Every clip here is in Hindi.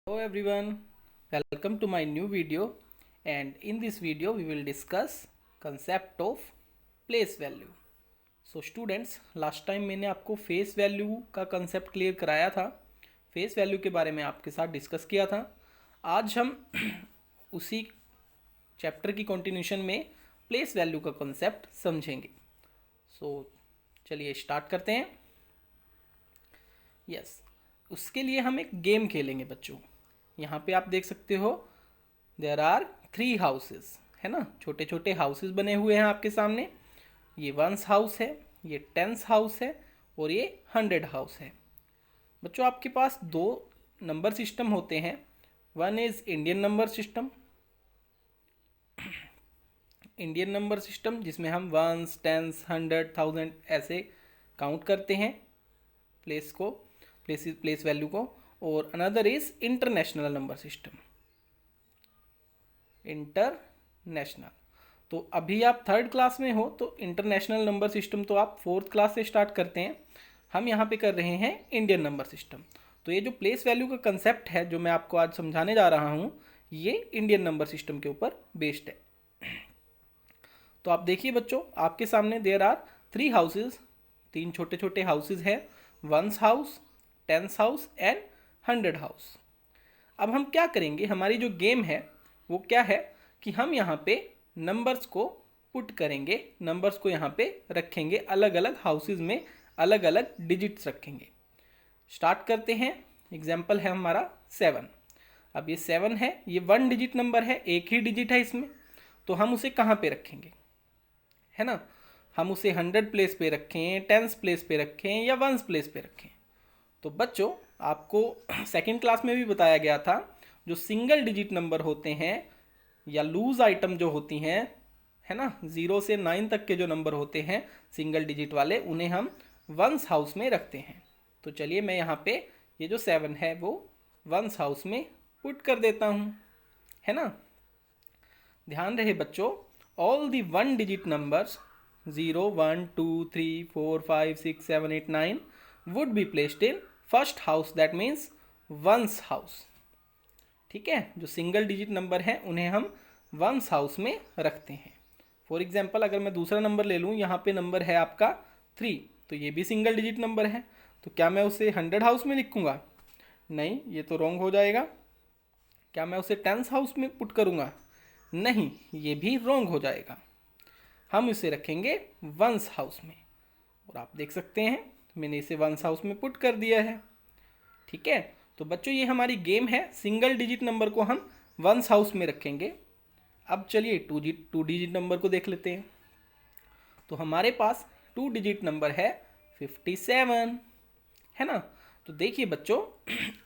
Hello everyone, welcome to my new video, and in this video we will discuss concept of place value. So students, last time मैंने आपको फेस वैल्यू का कंसेप्ट क्लियर कराया था, फेस वैल्यू के बारे में आपके साथ डिस्कस किया था। आज हम उसी चैप्टर की कंटिन्यूशन में प्लेस वैल्यू का कंसेप्ट समझेंगे। सो चलिए स्टार्ट करते हैं। यस, उसके लिए हम एक गेम खेलेंगे बच्चों। यहाँ पे आप देख सकते हो देयर आर 3 हाउसेस, है ना, छोटे छोटे हाउसेस बने हुए हैं आपके सामने। ये 1 हाउस है, ये 10 हाउस है और ये 100 हाउस है। बच्चों आपके पास दो नंबर सिस्टम होते हैं। One is Indian number system, Indian number system जिसमें हम 1s 10s 100 1000 ऐसे काउंट करते हैं प्लेस वैल्यू को। और another is international number system, international. तो अभी आप 3rd क्लास में हो, तो इंटरनेशनल नंबर सिस्टम तो आप 4th क्लास से स्टार्ट करते हैं। हम यहाँ पे कर रहे हैं इंडियन नंबर सिस्टम। तो ये जो प्लेस वैल्यू का कंसेप्ट है जो मैं आपको आज समझाने जा रहा हूँ, ये इंडियन नंबर सिस्टम के ऊपर बेस्ड है। तो आप देखिए बच्चों, आपके सामने देयर आर 3 हाउसेज, 3 छोटे छोटे हाउसेज हैं, 1 हाउस 10 हाउस एंड 100 हाउस। अब हम क्या करेंगे, हमारी जो गेम है वो क्या है कि हम यहाँ पे नंबर्स को पुट करेंगे, नंबर्स को यहाँ पे रखेंगे, अलग अलग हाउसेज में अलग अलग डिजिट्स रखेंगे। स्टार्ट करते हैं। एग्जाम्पल है हमारा 7। अब ये 7 है, ये 1 डिजिट नंबर है, एक ही डिजिट है इसमें। तो हम उसे कहाँ पे रखेंगे, है ना, हम उसे 100 प्लेस पे रखें, 10 प्लेस पे रखें या 1 प्लेस पे रखें। तो बच्चों आपको 2nd क्लास में भी बताया गया था, जो सिंगल डिजिट नंबर होते हैं या लूज आइटम जो होती हैं, है ना, 0 से 9 तक के जो नंबर होते हैं सिंगल डिजिट वाले, उन्हें हम 1s हाउस में रखते हैं। तो चलिए मैं यहाँ पे ये जो 7 है वो 1s हाउस में पुट कर देता हूँ, है ना। ध्यान रहे बच्चों, all the 1 digit numbers 0 1 2 3 4 5 6 7 8 9 would be placed in first house, that means 1s house. ठीक है, जो सिंगल डिजिट नंबर है उन्हें हम 1s हाउस में रखते हैं। फॉर एग्जाम्पल अगर मैं दूसरा नंबर ले लूँ, यहाँ पे नंबर है आपका 3, तो ये भी सिंगल डिजिट नंबर है। तो क्या मैं उसे 100 हाउस में लिखूँगा? नहीं, ये तो रॉन्ग हो जाएगा। क्या मैं उसे 10s हाउस में पुट करूँगा? नहीं, ये भी रॉन्ग हो जाएगा। हम इसे रखेंगे 1s हाउस में। और आप देख सकते हैं मैंने इसे 1s हाउस में पुट कर दिया है। ठीक है, तो बच्चों ये हमारी गेम है, सिंगल डिजिट नंबर को हम 1s हाउस में रखेंगे। अब चलिए टू डिजिट नंबर को देख लेते हैं। तो हमारे पास 2 डिजिट नंबर है 57, है ना। तो देखिए बच्चों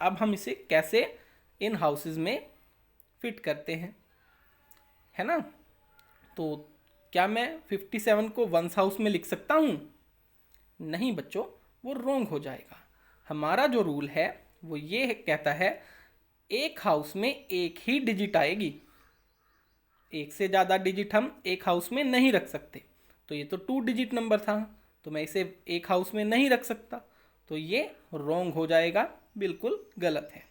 अब हम इसे कैसे इन हाउसेज में फिट करते हैं, है ना। तो क्या मैं 57 को 1s हाउस में लिख सकता हूँ? नहीं बच्चों, वो रॉन्ग हो जाएगा। हमारा जो रूल है वो ये कहता है एक हाउस में एक ही डिजिट आएगी, एक से ज़्यादा डिजिट हम एक हाउस में नहीं रख सकते। तो ये तो 2 डिजिट नंबर था, तो मैं इसे एक हाउस में नहीं रख सकता, तो ये रॉन्ग हो जाएगा, बिल्कुल गलत है।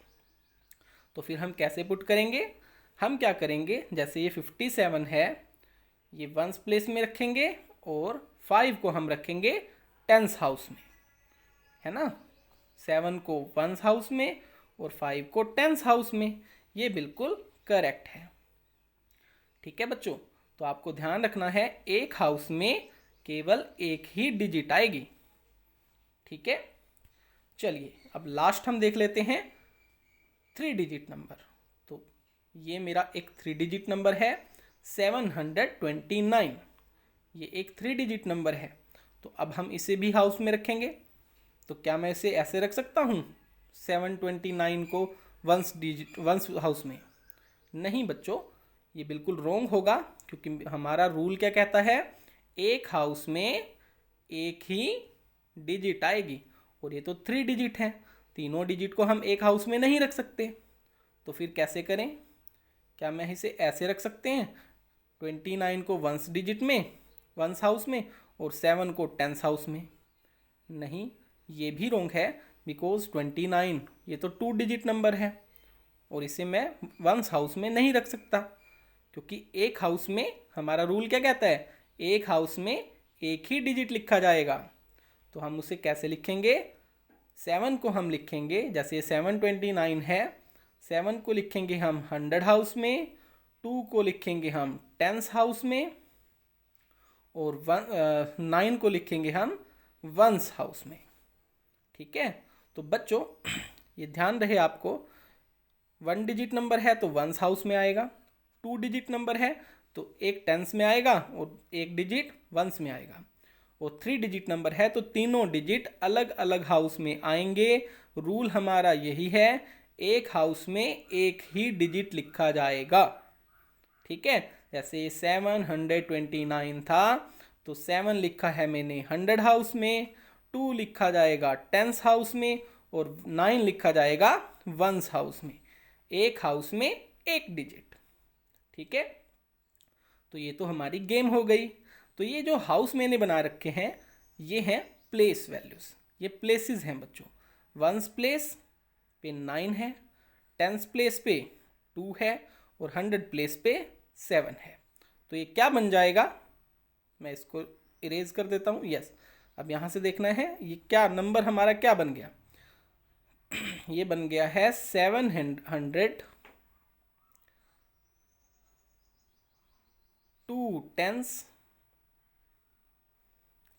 तो फिर हम कैसे पुट करेंगे? हम क्या करेंगे, जैसे ये 57 है, ये 1s प्लेस में रखेंगे और 5 को हम रखेंगे 10s हाउस में, है ना। 7 को 1s हाउस में और 5 को 10s हाउस में। ये बिल्कुल करेक्ट है। ठीक है बच्चों, तो आपको ध्यान रखना है एक हाउस में केवल एक ही डिजिट आएगी। ठीक है, चलिए अब लास्ट हम देख लेते हैं 3 डिजिट नंबर। तो ये मेरा एक 3 डिजिट नंबर है 729। ये एक 3 डिजिट नंबर है, तो अब हम इसे भी हाउस में रखेंगे। तो क्या मैं इसे ऐसे रख सकता हूँ 729 को 1s हाउस में? नहीं बच्चों, ये बिल्कुल रॉन्ग होगा, क्योंकि हमारा रूल क्या कहता है, एक हाउस में एक ही डिजिट आएगी। और ये तो 3 डिजिट है, तीनों डिजिट को हम एक हाउस में नहीं रख सकते। तो फिर कैसे करें? क्या मैं इसे ऐसे रख सकते हैं 29 को 1s डिजिट में 1s हाउस में और 7 को 10s हाउस में? नहीं, ये भी रॉन्ग है, बिकॉज 29 ये तो 2 डिजिट नंबर है और इसे मैं वंस हाउस में नहीं रख सकता, क्योंकि एक हाउस में हमारा रूल क्या कहता है, एक हाउस में एक ही डिजिट लिखा जाएगा। तो हम उसे कैसे लिखेंगे, 7 को हम लिखेंगे, जैसे ये 729 है, 7 को लिखेंगे हम 100 हाउस में, 2 को लिखेंगे हम 10 हाउस में, और 9 को लिखेंगे हम वंस हाउस में। ठीक है, तो बच्चों ये ध्यान रहे आपको, 1 डिजिट नंबर है तो वंस हाउस में आएगा, 2 डिजिट नंबर है तो एक टेंस में आएगा और एक डिजिट वंस में आएगा, और 3 डिजिट नंबर है तो तीनों डिजिट अलग अलग हाउस में आएंगे। रूल हमारा यही है, एक हाउस में एक ही डिजिट लिखा जाएगा। ठीक है, जैसे 729 था तो 7 लिखा है मैंने 100 हाउस में, 2 लिखा जाएगा 10 हाउस में, और 9 लिखा जाएगा वंस हाउस में, एक हाउस में एक डिजिट। ठीक है, तो ये तो हमारी गेम हो गई। तो ये जो हाउस मैंने बना रखे हैं ये हैं प्लेस वैल्यूज़, ये प्लेसेस हैं बच्चों। वंस प्लेस पे 9 है, टेंस प्लेस पे 2 है, और 100 प्लेस पे 7 है। तो ये क्या बन जाएगा, मैं इसको इरेज कर देता हूँ। यस, अब यहाँ से देखना है ये क्या नंबर हमारा क्या बन गया। ये बन गया है 700, 2 tens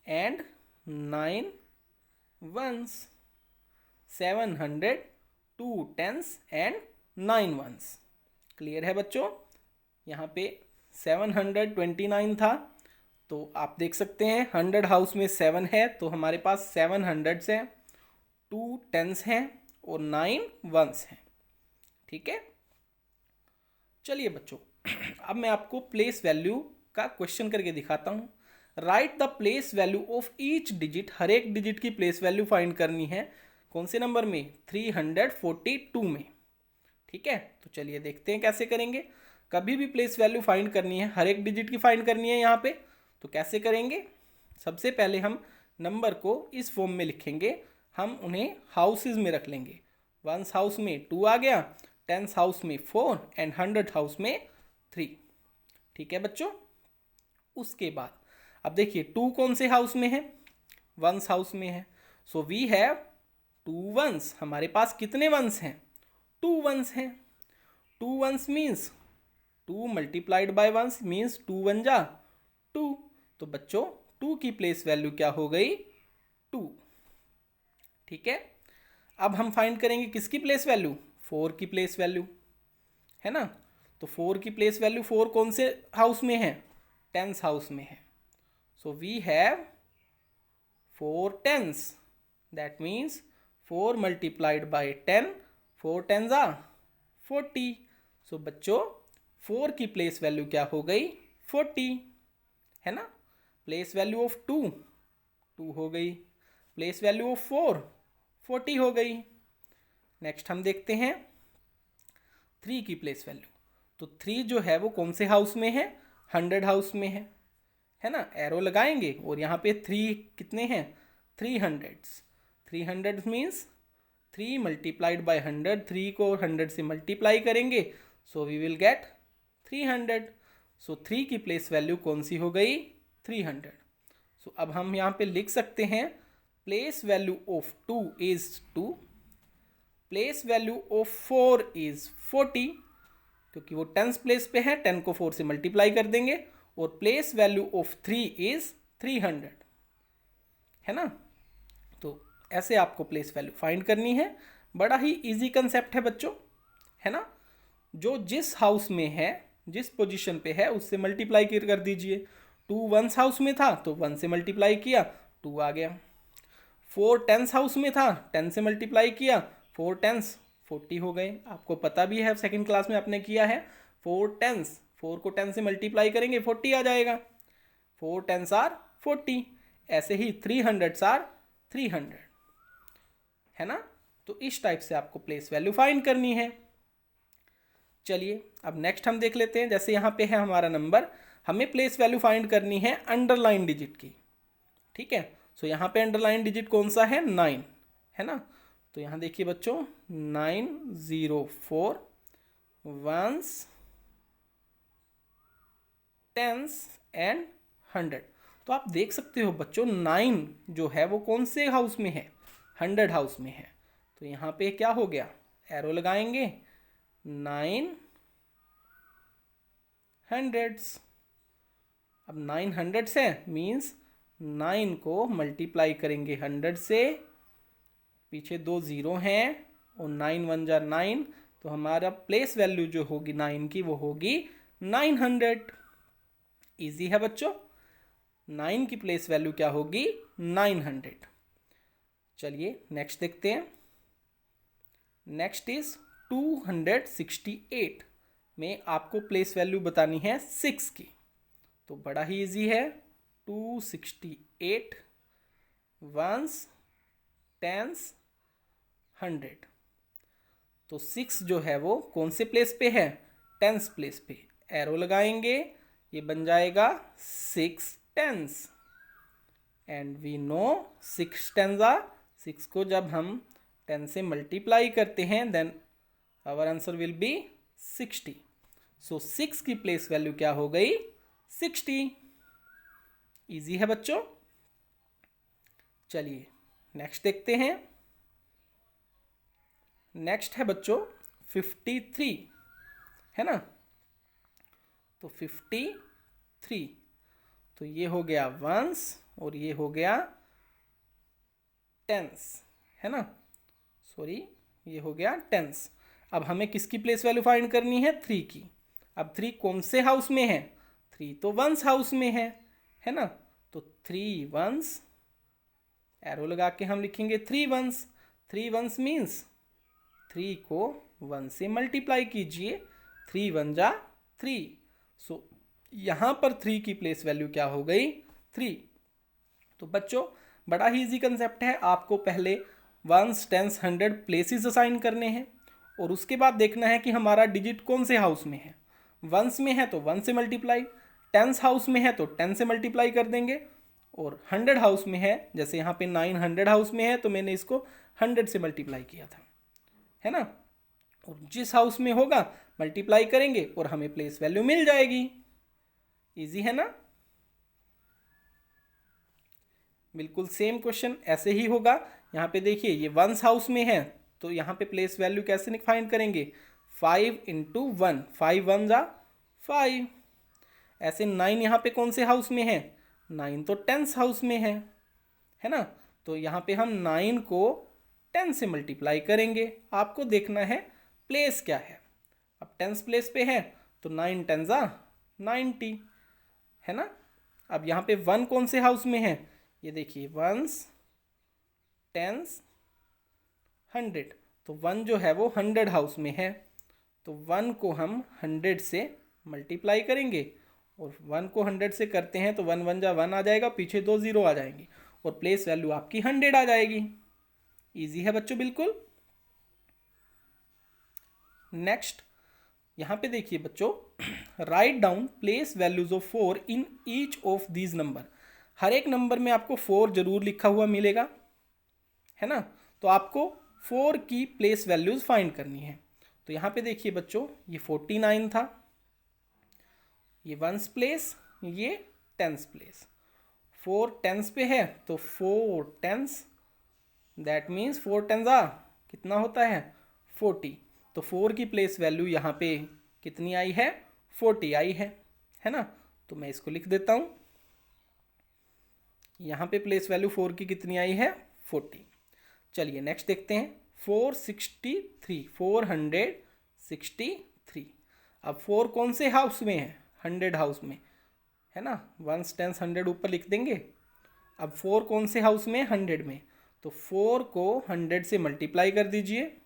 and 9 ones. 700, 2 tens and 9 ones. Clear है बच्चों, यहाँ पे 729 था, तो आप देख सकते हैं 100 हाउस में 7 है तो हमारे पास 7 हंड्रेड्स हैं, 2 टेंस हैं और 9 वंस हैं। ठीक है, चलिए बच्चों अब मैं आपको प्लेस वैल्यू का क्वेश्चन करके दिखाता हूँ। Write the place value of each digit, हर एक डिजिट की प्लेस वैल्यू फाइंड करनी है। कौन से नंबर में, 342 में। ठीक है, तो चलिए देखते हैं कैसे करेंगे। कभी भी प्लेस वैल्यू फाइंड करनी है, हर एक डिजिट की फाइंड करनी है यहाँ पे, तो कैसे करेंगे। सबसे पहले हम नंबर को इस फॉर्म में लिखेंगे, हम उन्हें हाउसेज में रख लेंगे। वंस हाउस में 2 आ गया, टेंस हाउस में 4 एंड 100 हाउस में 3। ठीक है बच्चों, उसके बाद अब देखिए 2 कौन से हाउस में है, वंस हाउस में है। सो वी हैव 2 वंस, हमारे पास कितने वंस हैं, 2 वंस हैं। 2 ones means 2 multiplied by ones means 2 one जा 2। तो बच्चों 2 की प्लेस वैल्यू क्या हो गई, 2। ठीक है, अब हम फाइंड करेंगे किसकी प्लेस वैल्यू, 4 की प्लेस वैल्यू, है ना। तो 4 की प्लेस वैल्यू 4 कौन से हाउस में है, टेंस हाउस में है। So we have 4 tens, that means 4 multiplied by 10, 4 tens आ 40। सो बच्चों 4 की प्लेस वैल्यू क्या हो गई, 40, है ना। प्लेस वैल्यू ऑफ 2 हो गई, प्लेस वैल्यू ऑफ 4 40 हो गई। नेक्स्ट हम देखते हैं 3 की प्लेस वैल्यू। तो 3 जो है वो कौन से हाउस में है, 100 हाउस में है ना। एरो लगाएंगे और यहाँ पे 3 कितने हैं, 300। 300 मीन्स 3 मल्टीप्लाइड बाय 100, 3 को 100 से मल्टीप्लाई करेंगे, सो वी विल गेट 300। सो 3 की प्लेस वैल्यू कौन सी हो गई, 300। सो अब हम यहाँ पे लिख सकते हैं place value of 2 is 2, place value of 4 is 40, क्योंकि वो टेंस प्लेस पे है, 10 को 4 से मल्टीप्लाई कर देंगे, और प्लेस वैल्यू ऑफ 3 इज 300, है ना। तो ऐसे आपको प्लेस वैल्यू फाइंड करनी है, बड़ा ही इजी कंसेप्ट है बच्चों, है ना। जो जिस हाउस में है, जिस पोजीशन पे है उससे मल्टीप्लाई कर दीजिए। 2 वंस हाउस में था तो 1 से मल्टीप्लाई किया, 2 आ गया। 4 टेंस हाउस में था, 10 से मल्टीप्लाई किया, 4 टेंस 40 हो गए। आपको पता भी है, सेकंड क्लास में आपने किया है, 4 टेंस, 4 को 10 से मल्टीप्लाई करेंगे 40 आ जाएगा, 4 टेंस आर 40। ऐसे ही 300 आर 300, है ना। तो इस टाइप से आपको प्लेस वैल्यू फाइंड करनी है। चलिए अब नेक्स्ट हम देख लेते हैं, जैसे यहाँ पे है हमारा नंबर, हमें प्लेस वैल्यू फाइंड करनी है अंडरलाइन डिजिट की। ठीक है, सो यहाँ पे अंडरलाइन डिजिट कौन सा है, 9, है ना। तो यहाँ देखिए बच्चों 904, वंस, टेंस एंड 100। तो आप देख सकते हो बच्चों 9 जो है वो कौन से हाउस में है, 100 हाउस में है। तो यहाँ पे क्या हो गया, एरो लगाएंगे 9 हंड्रेड्स। अब 9 हंड्रेड्स है मीन्स 9 को मल्टीप्लाई करेंगे 100 से, पीछे 2 ज़ीरो हैं और 9 1 जा 9, तो हमारा प्लेस वैल्यू जो होगी 9 की वो होगी 900। इजी है बच्चों, 9 की प्लेस वैल्यू क्या होगी 900। चलिए नेक्स्ट देखते हैं। नेक्स्ट इज 268 में आपको प्लेस वैल्यू बतानी है 6 की। तो बड़ा ही इजी है, 268 वंस, टेंस, 100। तो 6 जो है वो कौन से प्लेस पे है, टेंस प्लेस पे। एरो लगाएंगे, ये बन जाएगा 6 टेंस। एंड वी नो 6 टेंजा, 6 को जब हम 10 से मल्टीप्लाई करते हैं then our answer will be 60। So 6 की प्लेस वैल्यू क्या हो गई 60। इजी है बच्चों। चलिए नेक्स्ट देखते हैं। नेक्स्ट है बच्चों 53, है ना। तो 53, तो ये हो गया वंस और ये हो गया टेंस, है ना, सॉरी ये हो गया टेंस। अब हमें किसकी प्लेस वैल्यू फाइंड करनी है, 3 की। अब 3 कौन से हाउस में है, 3 तो वंस हाउस में है ना। तो 3 वंस, एरो लगा के हम लिखेंगे 3 वंस। 3 वंस मीन्स 3 को 1 से मल्टीप्लाई कीजिए, 3 1 जा 3। सो यहाँ पर 3 की प्लेस वैल्यू क्या हो गई 3। तो बच्चों बड़ा ही इजी कंसेप्ट है, आपको पहले वंस, टेंस, 100 प्लेसेस असाइन करने हैं और उसके बाद देखना है कि हमारा डिजिट कौन से हाउस में है। वंस में है तो 1 से मल्टीप्लाई, टेंस हाउस में है तो 10 से मल्टीप्लाई कर देंगे, और 100 हाउस में है, जैसे यहाँ पे 900 हाउस में है तो मैंने इसको 100 से मल्टीप्लाई किया था, है ना। और जिस हाउस में होगा मल्टीप्लाई करेंगे और हमें प्लेस वैल्यू मिल जाएगी। इजी है ना। बिल्कुल सेम क्वेश्चन ऐसे ही होगा। यहाँ पे देखिए ये वंस हाउस में है तो यहाँ पे प्लेस वैल्यू कैसे फाइंड करेंगे, 5 इंटू 1, 5 1 जा 5। ऐसे 9 यहाँ पे कौन से हाउस में है, 9 तो टेंस हाउस में है ना। तो यहाँ पे हम 9 को 10 से मल्टीप्लाई करेंगे, आपको देखना है प्लेस क्या है। अब टेंस प्लेस पे है तो 9 10 जा 90, है ना। अब यहाँ पे 1 कौन से हाउस में है, ये देखिए वंस, टेंस, 100। तो 1 जो है वो 100 हाउस में है, तो 1 को हम 100 से मल्टीप्लाई करेंगे, और 1 को 100 से करते हैं तो 1 1 जा 1 आ जाएगा, पीछे 2 ज़ीरो आ जाएंगे और प्लेस वैल्यू आपकी 100 आ जाएगी। इजी है बच्चों बिल्कुल। नेक्स्ट यहाँ पे देखिए बच्चों, write down place values of 4 in each of these number. हर एक नंबर में आपको 4 जरूर लिखा हुआ मिलेगा, है ना। तो आपको 4 की प्लेस वैल्यूज फाइंड करनी है। तो यहाँ पे देखिए बच्चों, ये 49 था, ये वंस प्लेस, ये टेंस प्लेस। 4 टेंस पे है तो 4 टेंस, दैट मीन्स 4 टेंस आ कितना होता है 40। तो 4 की प्लेस वैल्यू यहाँ पे कितनी आई है 40 आई है ना। तो मैं इसको लिख देता हूँ, यहाँ पे प्लेस वैल्यू 4 की कितनी आई है 40। चलिए नेक्स्ट देखते हैं 463, 463। अब 4 कौन से हाउस में है, 100 हाउस में, है ना। वंस टेंस 100 ऊपर लिख देंगे। अब 4 कौन से हाउस में, 100 में, तो 4 को 100 से मल्टीप्लाई कर दीजिए,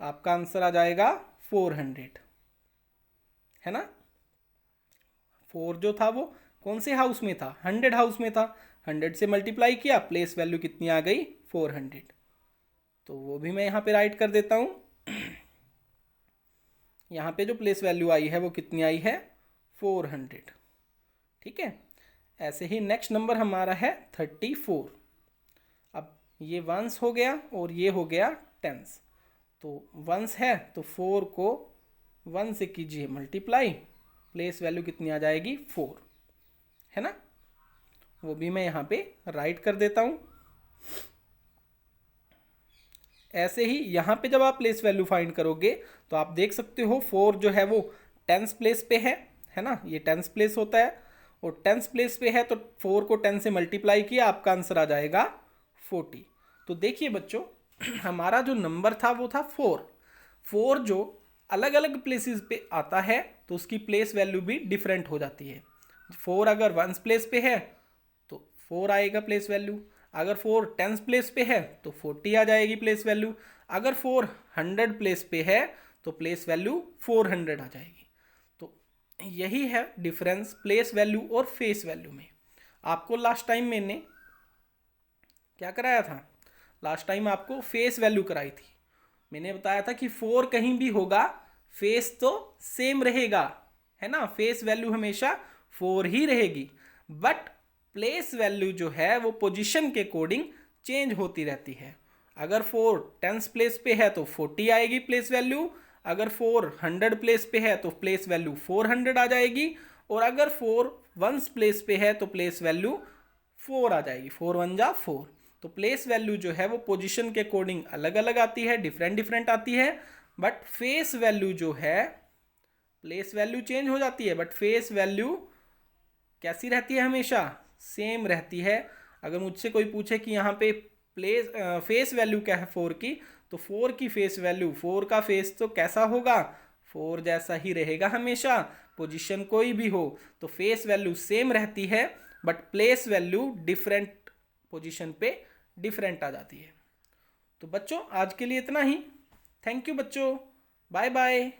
आपका आंसर आ जाएगा 400, है ना। 4 जो था वो कौन से हाउस में था, 100 हाउस में था, 100 से मल्टीप्लाई किया, प्लेस वैल्यू कितनी आ गई 400। तो वो भी मैं यहाँ पे राइट कर देता हूँ। यहाँ पे जो प्लेस वैल्यू आई है वो कितनी आई है 400, ठीक है। ऐसे ही नेक्स्ट नंबर हमारा है 34। अब ये वंस हो गया और ये हो गया टेंस। तो वंस है तो 4 को 1 से कीजिए मल्टीप्लाई, प्लेस वैल्यू कितनी आ जाएगी 4, है ना। वो भी मैं यहाँ पे राइट कर देता हूँ। ऐसे ही यहाँ पे जब आप प्लेस वैल्यू फाइंड करोगे तो आप देख सकते हो 4 जो है वो टेंस प्लेस पे है ना, ये टेंस प्लेस होता है, और टेंस प्लेस पे है तो 4 को 10 से मल्टीप्लाई किया, आपका आंसर आ जाएगा 40। तो देखिए बच्चों, हमारा जो नंबर था वो था 4 जो अलग अलग प्लेसेस पे आता है तो उसकी प्लेस वैल्यू भी डिफरेंट हो जाती है। 4 अगर 1 प्लेस पे है तो 4 आएगा प्लेस वैल्यू, अगर 4 टेंस प्लेस पे है तो 40 आ जाएगी प्लेस वैल्यू, अगर 4 100 प्लेस पे है तो प्लेस वैल्यू 400 आ जाएगी। तो यही है डिफरेंस प्लेस वैल्यू और फेस वैल्यू में। आपको लास्ट टाइम मैंने क्या कराया था, लास्ट टाइम आपको फेस वैल्यू कराई थी। मैंने बताया था कि 4 कहीं भी होगा फेस तो सेम रहेगा, है ना, फेस वैल्यू हमेशा 4 ही रहेगी, बट प्लेस वैल्यू जो है वो पोजीशन के अकॉर्डिंग चेंज होती रहती है। अगर 4 टेंस प्लेस पे है तो 40 आएगी प्लेस वैल्यू, अगर 4 100 प्लेस पे है तो प्लेस वैल्यू 400 आ जाएगी, और अगर 4 1 प्लेस पे है तो प्लेस वैल्यू 4 आ जाएगी, 4 1 जा 4। तो प्लेस वैल्यू जो है वो पोजीशन के अकॉर्डिंग अलग अलग आती है, डिफरेंट डिफरेंट आती है, बट फेस वैल्यू जो है, प्लेस वैल्यू चेंज हो जाती है बट फेस वैल्यू कैसी रहती है, हमेशा सेम रहती है। अगर मुझसे कोई पूछे कि यहाँ पे फेस वैल्यू क्या है 4 की, तो 4 की फेस वैल्यू, 4 का फेस तो कैसा होगा, 4 जैसा ही रहेगा हमेशा, पोजीशन कोई भी हो तो फेस वैल्यू सेम रहती है, but place value different position पे डिफरेंट आ जाती है। तो बच्चों आज के लिए इतना ही। थैंक यू बच्चों, बाय बाय।